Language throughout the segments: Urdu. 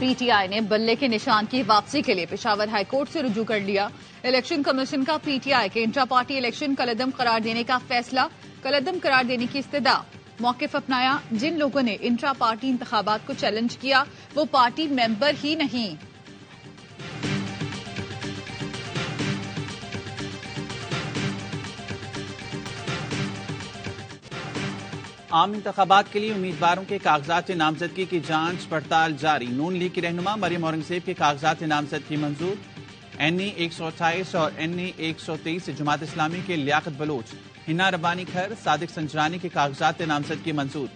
پی ٹی آئی نے بلے کے نشان کی واپسی کے لیے پشاور ہائی کورٹ سے رجوع کر لیا۔ الیکشن کمیشن کا پی ٹی آئی کے انٹرا پارٹی الیکشن کالعدم قرار دینے کا فیصلہ، کالعدم قرار دینے کی استدعا۔ موقف اپنایا، جن لوگوں نے انٹرا پارٹی انتخابات کو چیلنج کیا وہ پارٹی ممبر ہی نہیں۔ عام انتخابات کے لیے امیدواروں کے کاغذات نامزدگی کی جانچ پڑتال جاری۔ نون لیگ کی رہنما مریم اورنگزیب کے کاغذات نامزدگی منظور۔ این ای 128 اور این ای 123 سے جماعت اسلامی کے لیاقت بلوچ، ہنا ربانی کھر، صادق سنجرانی کے کاغذات نامزدگی منظور۔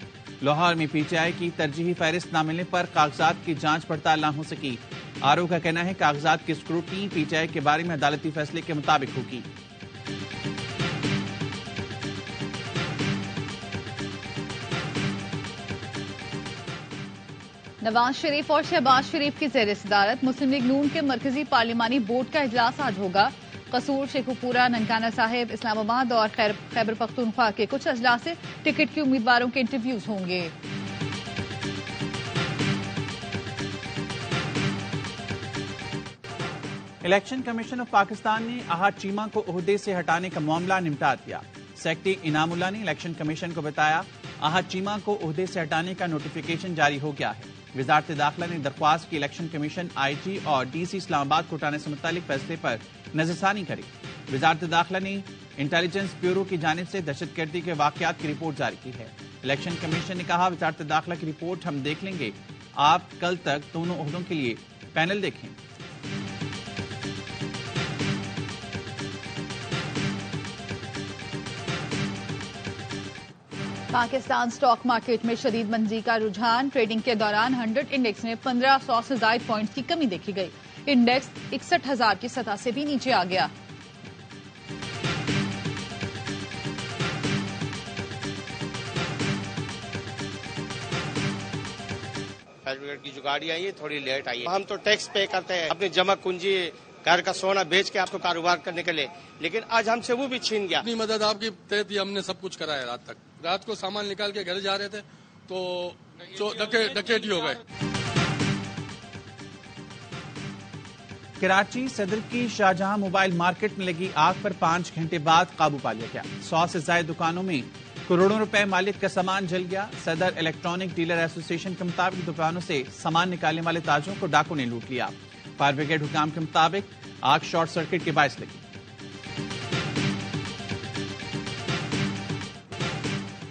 لاہور میں پی ٹی آئی کی ترجیحی فہرست نہ ملنے پر کاغذات کی جانچ پڑتال نہ ہو سکی۔ آر او کا کہنا ہے کاغذات کی اسکروٹنی پی ٹی آئی کے بارے میں عدالتی فیصلے کے مطابق ہوگی۔ نواز شریف اور شہباز شریف کی زیر صدارت مسلم لیگ نون کے مرکزی پارلیمانی بورڈ کا اجلاس آج ہوگا۔ قصور، شیخو پورہ، ننکانہ صاحب، اسلام آباد اور خیبر پختونخوا کے کچھ اضلاع سے ٹکٹ کے امیدواروں کے انٹرویوز ہوں گے۔ الیکشن کمیشن آف پاکستان نے احد چیمہ کو عہدے سے ہٹانے کا معاملہ نمٹا دیا۔ سیکرٹری انعام اللہ نے الیکشن کمیشن کو بتایا احد چیمہ کو عہدے سے ہٹانے کا نوٹیفیکیشن جاری ہو گیا ہے۔ وزارت داخلہ نے درخواست کی الیکشن کمیشن آئی جی اور ڈی سی اسلام آباد کو ہٹانے سے متعلق فیصلے پر نظرثانی کری۔ وزارت داخلہ نے انٹیلیجنس بیورو کی جانب سے دہشت گردی کے واقعات کی رپورٹ جاری کی ہے۔ الیکشن کمیشن نے کہا وزارت داخلہ کی رپورٹ ہم دیکھ لیں گے، آپ کل تک دونوں عہدوں کے لیے پینل دیکھیں۔ پاکستان سٹاک مارکیٹ میں شدید منزی کا رجحان، ٹریڈنگ کے دوران 100 انڈیکس میں 1500 سے زائد پوائنٹس کی کمی دیکھی گئی۔ انڈیکس 61,000 کی سطح سے بھی نیچے آ گیا۔ فائر بریگیڈ کی جو گاڑی آئی ہے تھوڑی لیٹ آئی ہے۔ ہم تو ٹیکس پے کرتے ہیں اپنی جمع کنجی، گھر کا سونا بیچ کے آپ کو کاروبار کرنے کے لیے، لیکن آج ہم سے وہ بھی چھین گیا۔ اپنی مدد آپ کی تحت ہی ہم نے سب کچھ کرایا۔ رات کو سامان نکال کے گھر جا رہے تھے تو ڈکیٹی ہو گئے۔ کراچی صدر کی شاہجہاں موبائل مارکیٹ میں لگی آگ پر 5 گھنٹے بعد قابو پا لیا گیا۔ 100 سے زائد دکانوں میں کروڑوں روپے مالیت کا سامان جل گیا۔ صدر الیکٹرانک ڈیلر ایسوسی ایشن کے مطابق دکانوں سے سامان نکالنے والے تاجروں کو ڈاکو نے لوٹ لیا۔ فائر بریگیڈ حکام کے مطابق آگ شارٹ سرکٹ کے باعث لگی۔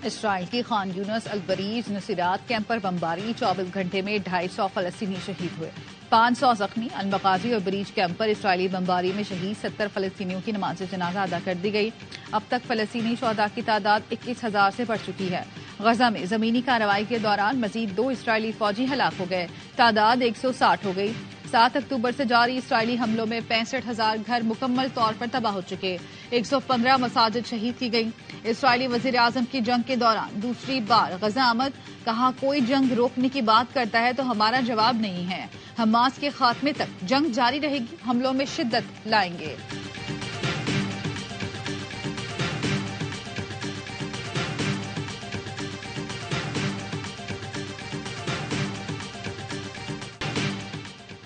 اسرائیل کی خان یونس البریج نصیرات کیمپ پر بمباری، 24 گھنٹے میں 250 فلسطینی شہید ہوئے، 500 زخمی۔ المغازی اور بریج کیمپ پر اسرائیلی بمباری میں شہید 70 فلسطینیوں کی نماز جنازہ ادا کر دی گئی۔ اب تک فلسطینی شہداء کی تعداد 21,000 سے بڑھ چکی ہے۔ غزہ میں زمینی کارروائی کے دوران مزید 2 اسرائیلی فوجی ہلاک ہو گئے، تعداد 160 ہو گئی۔ 7 اکتوبر سے جاری اسرائیلی حملوں میں 65,000 گھر مکمل طور پر تباہ ہو چکے، 115 مساجد شہید کی گئیں۔ اسرائیلی وزیر اعظم کی جنگ کے دوران دوسری بار غزہ آمد، کہا کوئی جنگ روکنے کی بات کرتا ہے تو ہمارا جواب نہیں ہے، حماس کے خاتمے تک جنگ جاری رہے گی، حملوں میں شدت لائیں گے۔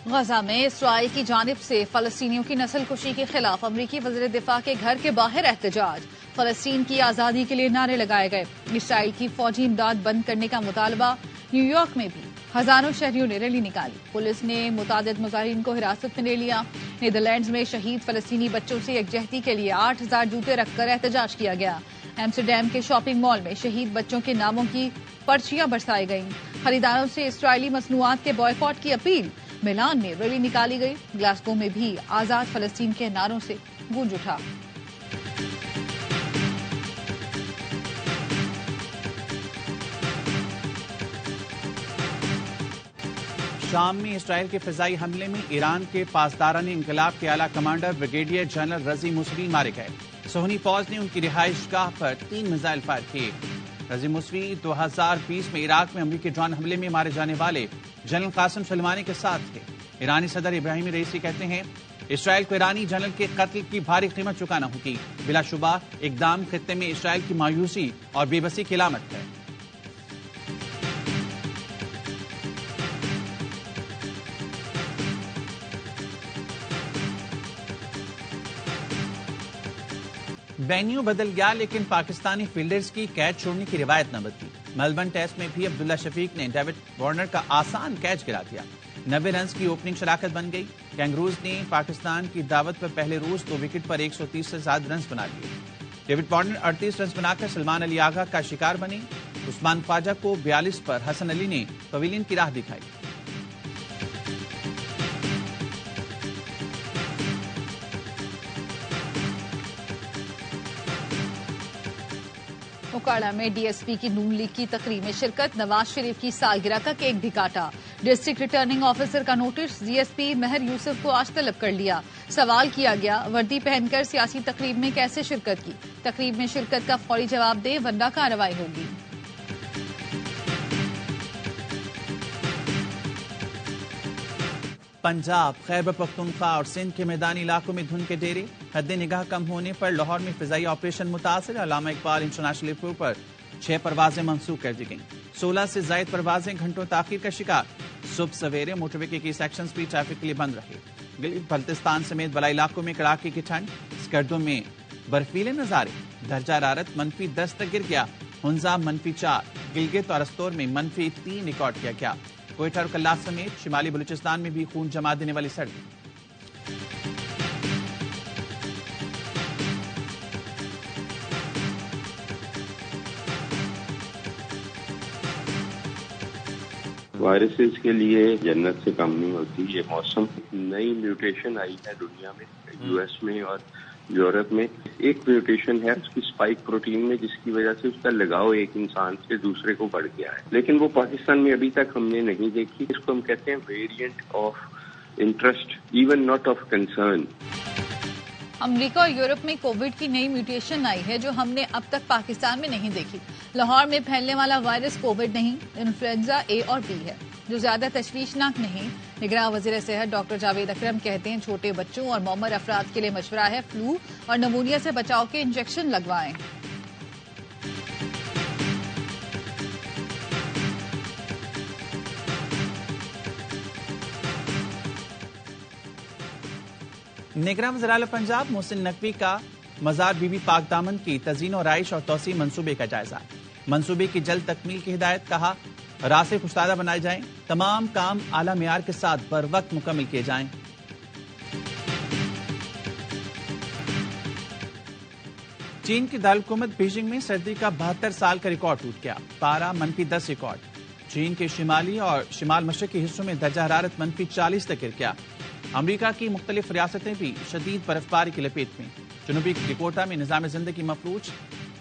غزہ میں اسرائیل کی جانب سے فلسطینیوں کی نسل کشی کے خلاف امریکی وزیر دفاع کے گھر کے باہر احتجاج، فلسطین کی آزادی کے لیے نعرے لگائے گئے۔ اسرائیل کی فوجی امداد بند کرنے کا مطالبہ۔ نیو یارک میں بھی ہزاروں شہریوں نے ریلی نکالی، پولیس نے متعدد مظاہرین کو حراست میں لے لیا۔ نیدرلینڈز میں شہید فلسطینی بچوں سے یکجہتی کے لیے 8,000 جوتے رکھ کر احتجاج کیا گیا۔ ایمسٹرڈیم کے شاپنگ مال میں شہید بچوں کے ناموں کی پرچیاں برسائی گئیں۔ خریداروں سے اسرائیلی مصنوعات کے بائیکاٹ کی اپیل۔ میلان میں ریلی نکالی گئی، گلاسگو میں بھی آزاد فلسطین کے نعروں سے گونج اٹھا۔ شام میں اسرائیل کے فضائی حملے میں ایران کے پاسداران انقلاب کے اعلیٰ کمانڈر بریگیڈیئر جنرل رضی موسوی مارے گئے۔ صہیونی فوج نے ان کی رہائش گاہ پر 3 میزائل فائر کیے۔ رضی موسوی 2020 میں عراق میں امریکی ڈرون حملے میں مارے جانے والے جنرل قاسم سلیمانی کے ساتھ تھے۔ ایرانی صدر ابراہیم رئیسی کہتے ہیں اسرائیل کو ایرانی جنرل کے قتل کی بھاری قیمت چکانا ہوگی۔ بلا شبہ اقدام خطے میں اسرائیل کی مایوسی اور بے بسی کی علامت ہے۔ وینیو بدل گیا لیکن پاکستانی فیلڈرز کی کیچ چھوڑنے کی روایت نہ بدلی. میلبرن ٹیسٹ میں بھی عبداللہ شفیق نے ڈیوڈ وارنر کا آسان کیچ گرا دیا. 90 رنز کی اوپننگ شراکت بن گئی. کینگروز نے پاکستان کی دعوت پر پہلے روز 2 وکٹ پر 130 سے زائد رنز بنا لیے. ڈیوڈ وارنر 38 رنز بنا کر سلمان علی آغا کا شکار بنے. عثمان خواجہ کو 42 پر حسن علی نے پویلین کی راہ دکھائی. موکاڑا میں ڈی ایس پی کی نون لیگ کی تقریب میں شرکت. نواز شریف کی سالگرہ کا کیک بھی کاٹا. ڈسٹرکٹ ریٹرننگ آفیسر کا نوٹس. ڈی ایس پی مہر یوسف کو آج طلب کر لیا. سوال کیا گیا وردی پہن کر سیاسی تقریب میں کیسے شرکت کی. تقریب میں شرکت کا فوری جواب دے ورنہ کارروائی ہوگی. پنجاب، خیبر پختونخوا اور سندھ کے میدانی علاقوں میں دھند کے ڈیرے. حد نگاہ کم ہونے پر لاہور میں فضائی آپریشن متاثر. علامہ اقبال انٹرنیشنل ایئرپورٹ پر 6 پروازیں منسوخ کر دی گئیں. 16 سے زائد پروازیں گھنٹوں تاخیر کا شکار. صبح سویرے موٹر وے کے کئی سیکشنز بھی ٹریفک کے لیے بند رہے. گلگت بلتستان سمیت بلائی علاقوں میں کڑاکے کی ٹھنڈ. سکردو میں برفیلے نظارے. درجہ حرارت -10 تک گر گیا. ہنزا -4. گلگت اور استور میں -3 ریکارڈ کیا گیا. کوئٹہ اور کلاس سمیت شمالی بلوچستان میں بھی خون جما دینے والی سردی. وائرسز کے لیے جنت سے کم نہیں ہوتی. یہ موسم نئی میوٹیشن آئی ہے دنیا میں، یو ایس میں اور یورپ میں. ایک میوٹیشن ہے اس کی اسپائک پروٹین میں، جس کی وجہ سے اس کا لگاؤ ایک انسان سے دوسرے کو بڑھ گیا ہے، لیکن وہ پاکستان میں ابھی تک ہم نے نہیں دیکھی. اس کو ہم کہتے ہیں variant of interest, even not of concern. امریکہ اور یورپ میں کووڈ کی نئی میوٹیشن آئی ہے جو ہم نے اب تک پاکستان میں نہیں دیکھی. لاہور میں پھیلنے والا وائرس کووڈ نہیں، انفلوئنزا اے اور بی ہے جو زیادہ تشویشناک نہیں. نگراں وزیر صحت ڈاکٹر جاوید اکرم کہتے ہیں چھوٹے بچوں اور معمر افراد کے لیے مشورہ ہے فلو اور نمونیا سے بچاؤ کے انجیکشن لگوائیں. نگراں وزیر اعلی پنجاب محسن نقوی کا مزار بی بی پاک دامن کی تزئین و آرائش اور توسیع منصوبے کا جائزہ. منصوبے کی جلد تکمیل کی ہدایت. کہا راستے کشادہ بنائے جائیں، تمام کام اعلی معیار کے ساتھ بر وقت مکمل کیے جائیں. چین کی دارالحکومت بیجنگ میں سردی کا 72 سال کا ریکارڈ ٹوٹ گیا. پارا -10 ریکارڈ. چین کے شمالی اور شمال مشرقی حصوں میں درجہ حرارت -40 تک گر گیا. امریکہ کی مختلف ریاستیں بھی شدید برفباری کی لپیٹ میں. جنوبی ڈکوٹا میں نظام زندگی مفلوج.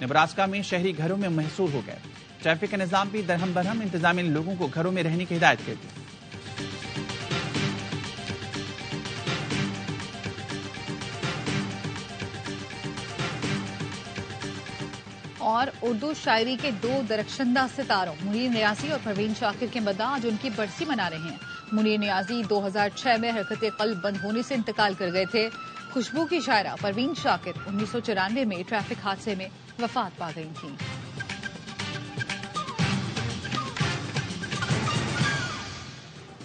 نبراسکا میں شہری گھروں میں محصور ہو گئے. ٹریفک کا نظام بھی درہم برہم. انتظامیہ نے لوگوں کو گھروں میں رہنے کی ہدایت کر دی. اور اردو شاعری کے 2 درخشندہ ستاروں منیر نیازی اور پروین شاکر کے مداح آج ان کی برسی منا رہے ہیں. منیر نیازی 2006 میں حرکت قلب بند ہونے سے انتقال کر گئے تھے. خوشبو کی شاعرہ پروین شاکر 1994 میں ٹریفک حادثے میں وفات پا گئی تھیں.